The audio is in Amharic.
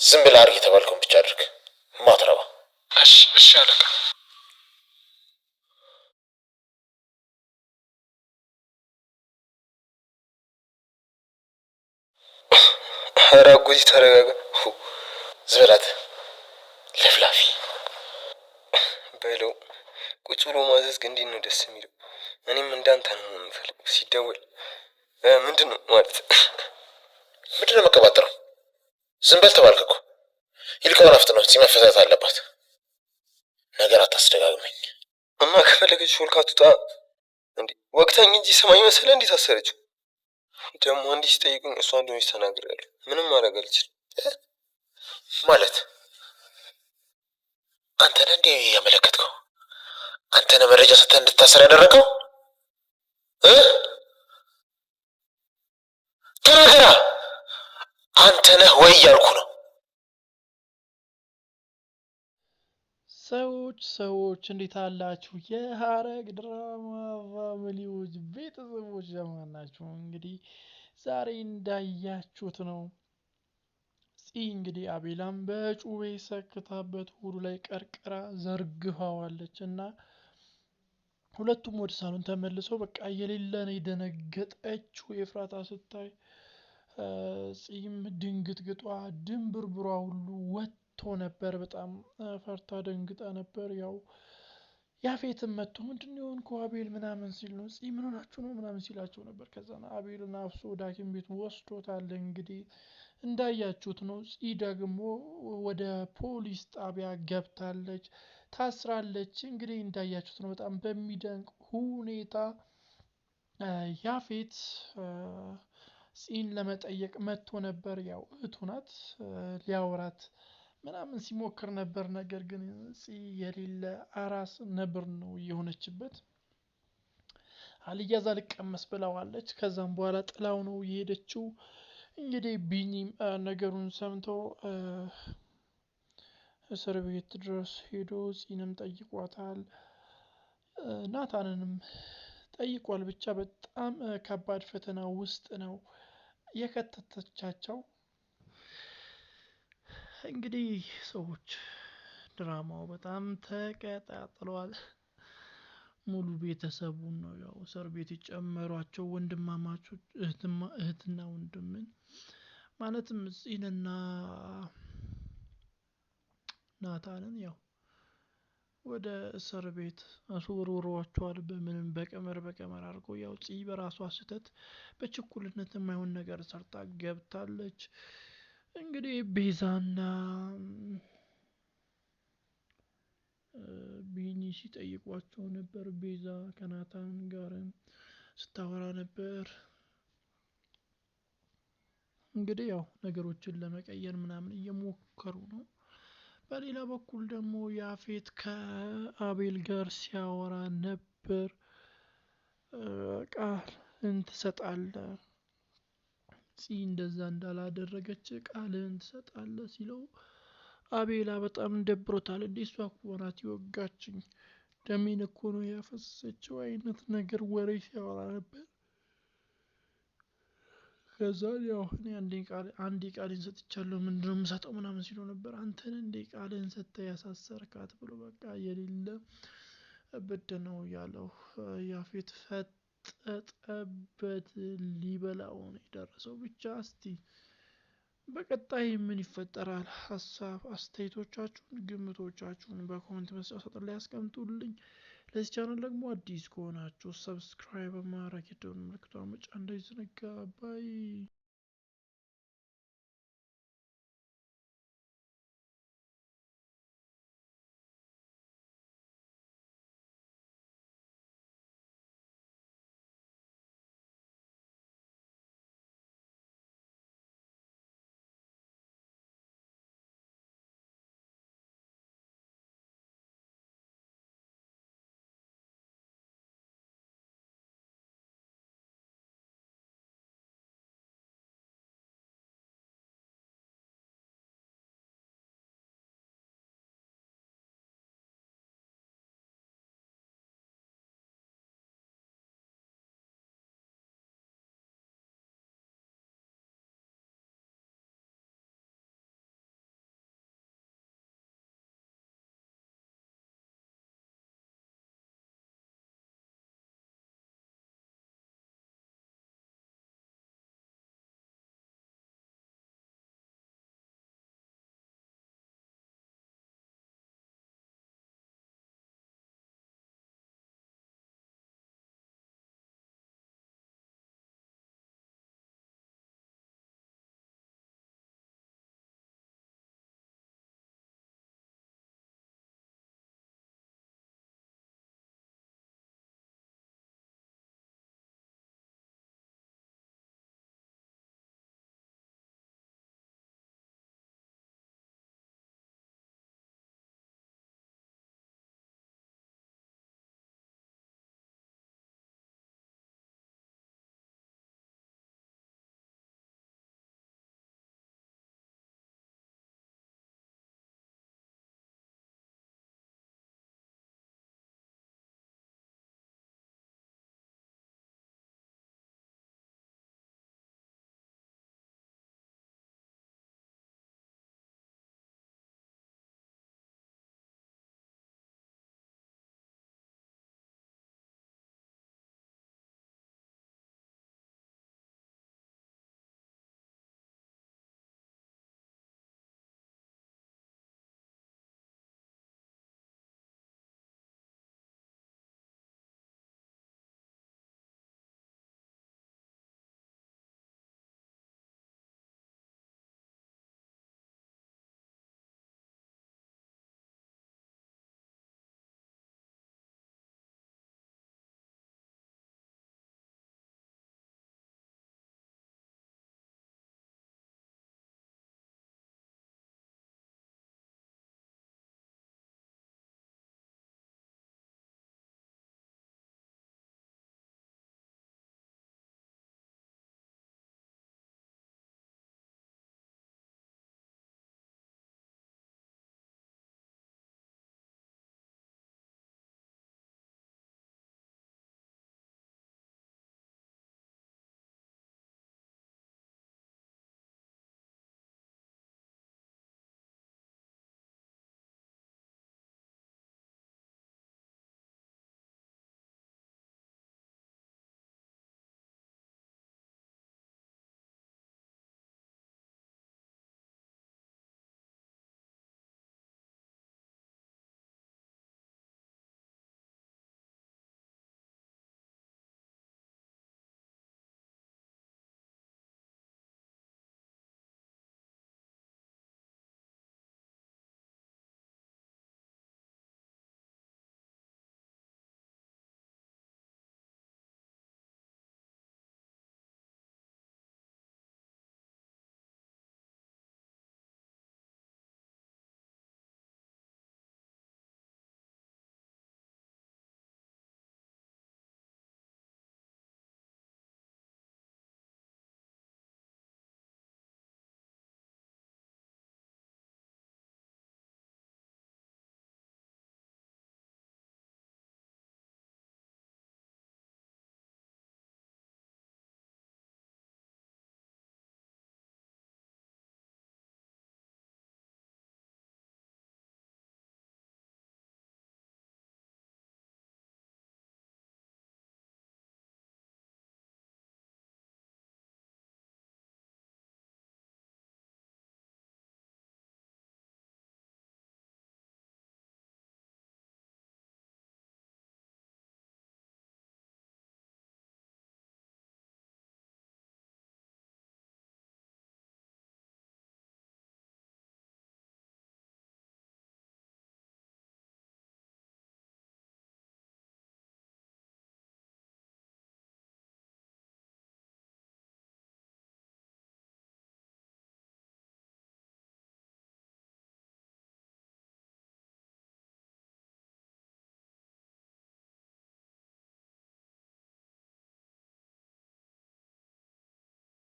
ዝም ብለህ አድርግ የተባልከውን ብቻ አድርግ። ማትረባ። እሺ አለቃ። ኧረ አጎቴ ተረጋጋ። ዝም በላት ለፍላፊ። በለው ቁጭ ብሎ ማዘዝ ግን እንዴት ነው ደስ የሚለው። እኔም እንዳንተ ነው የምፈልገው። ሲደወል ምንድን ነው ማለት ምንድን ነው መቀባጠረው? ዝም በል ተባልክ እኮ። ይልቀውን አፍጥነው እዚህ መፈታት አለባት። ነገር አታስደጋግመኝ። እና ከፈለገች ሾልካ ትውጣ እንዴ? ወቅታኝ እንጂ ሰማይ መሰለ እንዴት አሰረችው? ደግሞ እንዲህ ሲጠይቁኝ እሷ እንደሆነች ተናግሬያለሁ። ምንም ማድረግ አልችልም። ማለት አንተ ነህ እንዴ ያመለከትከው? አንተ ነህ መረጃ ሰጥተህ እንድታሰር ያደረገው? ተናገራ። አንተ ነህ ወይ እያልኩ ነው። ሰዎች እንዴት አላችሁ? የሀረግ ድራማ ፋሚሊዎች ቤተሰቦች ለማን ናችሁ? እንግዲህ ዛሬ እንዳያችሁት ነው እንግዲህ አቤላም በጩቤ ሰክታበት ሆዱ ላይ ቀርቅራ ዘርግፋዋለች እና ሁለቱም ወደ ሳሎን ተመልሰው በቃ የሌለ ነው የደነገጠችው ኤፍራታ ስታይ። ጺም ድንግጥግጧ ድንብርብሯ ሁሉ ወጥቶ ነበር። በጣም ፈርታ ደንግጣ ነበር። ያው ያፌትም መጥቶ ምንድነው የሆንከው አቤል ምናምን ሲል ነው ምን ሆናችሁ ነው ምናምን ሲላቸው ነበር። ከዛ አቤልን አፍሶ ወደ ሐኪም ቤት ወስዶታል። እንግዲህ እንዳያችሁት ነው። ደግሞ ወደ ፖሊስ ጣቢያ ገብታለች፣ ታስራለች። እንግዲህ እንዳያችሁት ነው። በጣም በሚደንቅ ሁኔታ ያፌት ጺን ለመጠየቅ መጥቶ ነበር። ያው እህቱ ናት፣ ሊያወራት ምናምን ሲሞክር ነበር። ነገር ግን የሌለ አራስ ነብር ነው የሆነችበት። አልያዝ አልቀመስ ብለዋለች። ከዛም በኋላ ጥላው ነው የሄደችው። እንግዲህ ቢኒም ነገሩን ሰምቶ እስር ቤት ድረስ ሄዶ ጺንም ጠይቋታል፣ ናታንንም ጠይቋል። ብቻ በጣም ከባድ ፈተና ውስጥ ነው የከተተቻቸው። እንግዲህ ሰዎች ድራማው በጣም ተቀጣጥሏል። ሙሉ ቤተሰቡን ነው ያው እስር ቤት የጨመሯቸው፣ ወንድማማቾች እህትና ወንድምን ማለትም ጺንና ናታንን ያው ወደ እስር ቤት አስወርውሯቸዋል። በምንም በቀመር አድርገው ያው ጺ በራሷ ስህተት በችኩልነት የማይሆን ነገር ሰርታ ገብታለች። እንግዲህ ቤዛና ቢኒ ሲጠይቋቸው ነበር። ቤዛ ከናታን ጋርም ስታወራ ነበር። እንግዲህ ያው ነገሮችን ለመቀየር ምናምን እየሞከሩ ነው። በሌላ በኩል ደግሞ ያፌት ከአቤል ጋር ሲያወራ ነበር። ቃልህን ትሰጣለህ፣ እንደዛ እንዳላደረገች ቃልህን ትሰጣለህ ሲለው አቤላ በጣም ደብሮታል። እንዴ እሷ እኮ ናት የወጋችኝ፣ ደሜን እኮ ነው ያፈሰሰችው አይነት ነገር ወሬ ሲያወራ ነበር። ከዛ ያው እኔ አንዴ ቃሌን ሰጥቻለሁ ምንድነው የምሰጠው ምናምን ሲለው ነበር። አንተን እንዴ ቃልህን ሰጥተህ ያሳሰርካት ብሎ በቃ የሌለ እብድ ነው ያለው። ያፌት ፈጠጠበት፣ ሊበላው ነው የደረሰው። ብቻ እስቲ በቀጣይ ምን ይፈጠራል? ሀሳብ አስተያየቶቻችሁን፣ ግምቶቻችሁን በኮሜንት መስጫ ሳጥን ላይ ያስቀምጡልኝ። ለዚህ ቻናል ደግሞ አዲስ ከሆናችሁ ሰብስክራይብ ማድረግ የደወል ምልክቱን መጫን እንዳይዘነጋ። ባይ